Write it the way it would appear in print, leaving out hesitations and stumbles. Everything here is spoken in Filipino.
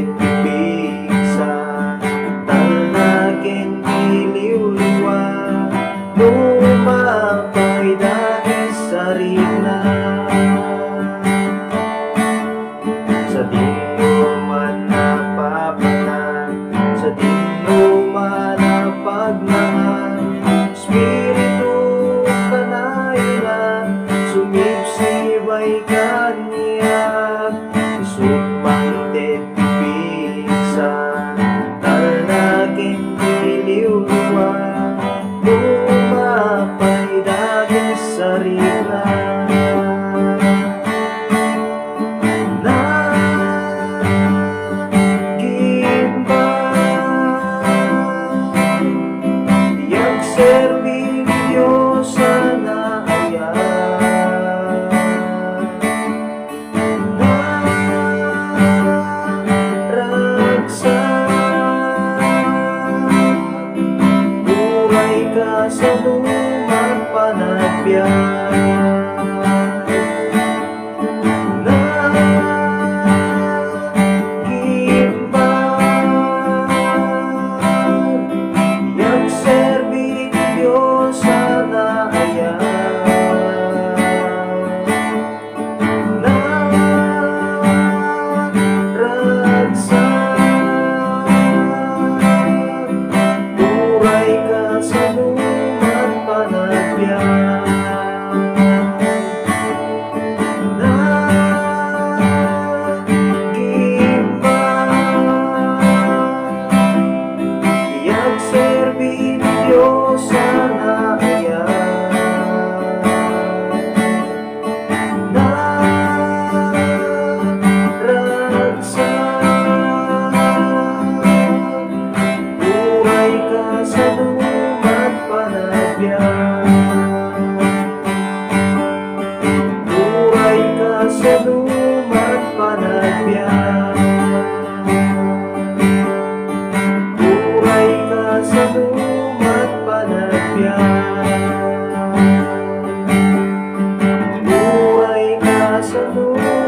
bibig sa talagang iliw-liwa, lumapay dahil sa rina. Sa di mo man napapanan, sa di mo man napagmaan, Espiritu ka na ilan, sumipsib ay kaniyak, isupang bibig sa talagang iliw-liwa, lumapay dahil sa rina. Serving Diyos sa naaya, naragsak, buhay ka sa lumang panagbiyak. Serving Diyos sa naaya, naragsak, buhay ka sa lumang panagbiyak, buhay ka sa lumang panagbiyak, sa lumang panagbiyak, buhay ka sa lumang